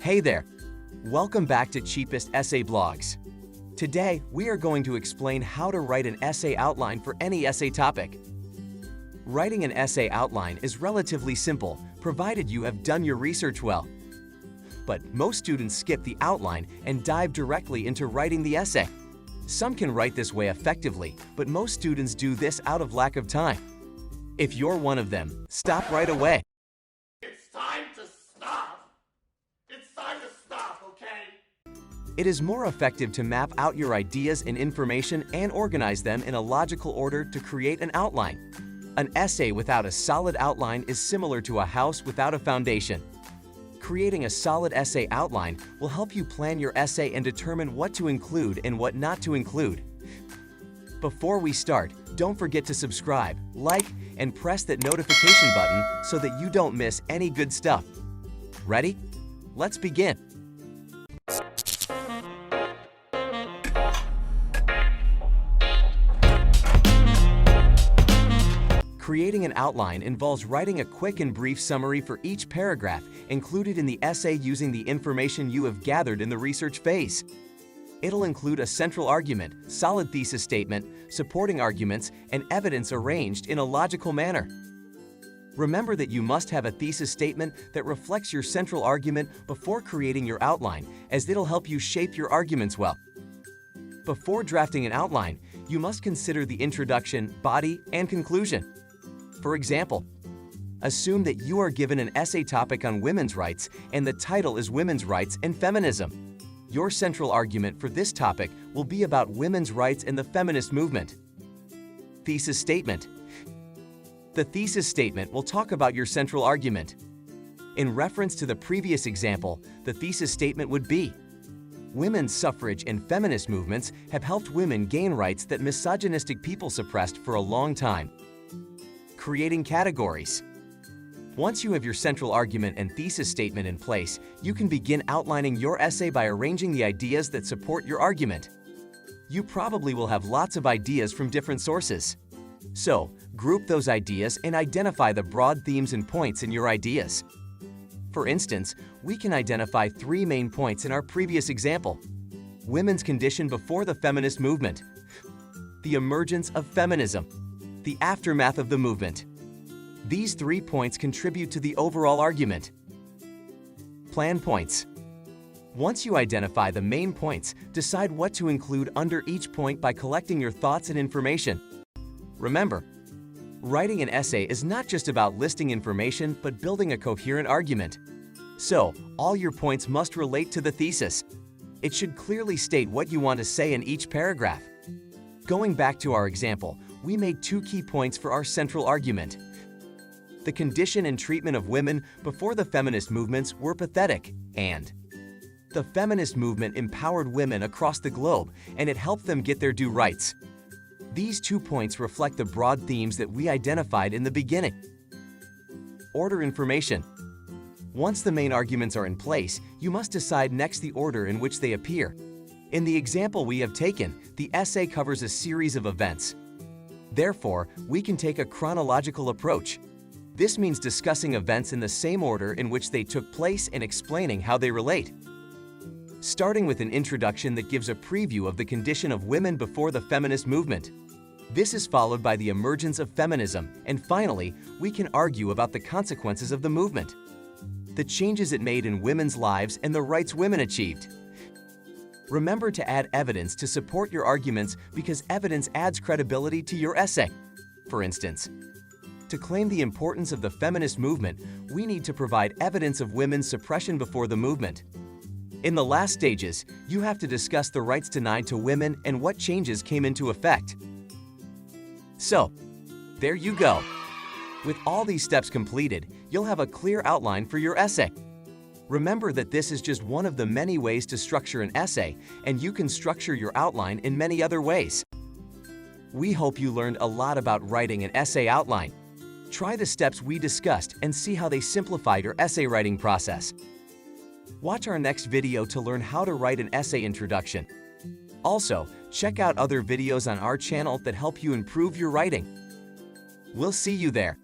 Hey there! Welcome back to Cheapest Essay Blogs. Today, we are going to explain how to write an essay outline for any essay topic. Writing an essay outline is relatively simple, provided you have done your research well. But most students skip the outline and dive directly into writing the essay. Some can write this way effectively, but most students do this out of lack of time. If you're one of them, stop right away. It is more effective to map out your ideas and information and organize them in a logical order to create an outline. An essay without a solid outline is similar to a house without a foundation. Creating a solid essay outline will help you plan your essay and determine what to include and what not to include. Before we start, don't forget to subscribe, like, and press that notification button so that you don't miss any good stuff. Ready? Let's begin. Creating an outline involves writing a quick and brief summary for each paragraph included in the essay using the information you have gathered in the research phase. It'll include a central argument, solid thesis statement, supporting arguments, and evidence arranged in a logical manner. Remember that you must have a thesis statement that reflects your central argument before creating your outline, as it'll help you shape your arguments well. Before drafting an outline, you must consider the introduction, body, and conclusion. For example, assume that you are given an essay topic on women's rights and the title is Women's Rights and Feminism. Your central argument for this topic will be about women's rights and the feminist movement. Thesis statement. The thesis statement will talk about your central argument. In reference to the previous example, the thesis statement would be: women's suffrage and feminist movements have helped women gain rights that misogynistic people suppressed for a long time. Creating categories. Once you have your central argument and thesis statement in place, you can begin outlining your essay by arranging the ideas that support your argument. You probably will have lots of ideas from different sources. So, group those ideas and identify the broad themes and points in your ideas. For instance, we can identify 3 main points in our previous example: women's condition before the feminist movement, the emergence of feminism, the aftermath of the movement. These 3 points contribute to the overall argument. Plan points. Once you identify the main points, decide what to include under each point by collecting your thoughts and information. Remember, writing an essay is not just about listing information, but building a coherent argument. So, all your points must relate to the thesis. It should clearly state what you want to say in each paragraph. Going back to our example, we made 2 key points for our central argument. The condition and treatment of women before the feminist movements were pathetic, and the feminist movement empowered women across the globe and it helped them get their due rights. These 2 points reflect the broad themes that we identified in the beginning. Order information. Once the main arguments are in place, you must decide next the order in which they appear. In the example we have taken, the essay covers a series of events. Therefore, we can take a chronological approach. This means discussing events in the same order in which they took place and explaining how they relate. Starting with an introduction that gives a preview of the condition of women before the feminist movement. This is followed by the emergence of feminism, and finally, we can argue about the consequences of the movement, the changes it made in women's lives and the rights women achieved. Remember to add evidence to support your arguments because evidence adds credibility to your essay. For instance, to claim the importance of the feminist movement, we need to provide evidence of women's suppression before the movement. In the last stages, you have to discuss the rights denied to women and what changes came into effect. So, there you go. With all these steps completed, you'll have a clear outline for your essay. Remember that this is just one of the many ways to structure an essay, and you can structure your outline in many other ways. We hope you learned a lot about writing an essay outline. Try the steps we discussed and see how they simplify your essay writing process. Watch our next video to learn how to write an essay introduction. Also, check out other videos on our channel that help you improve your writing. We'll see you there.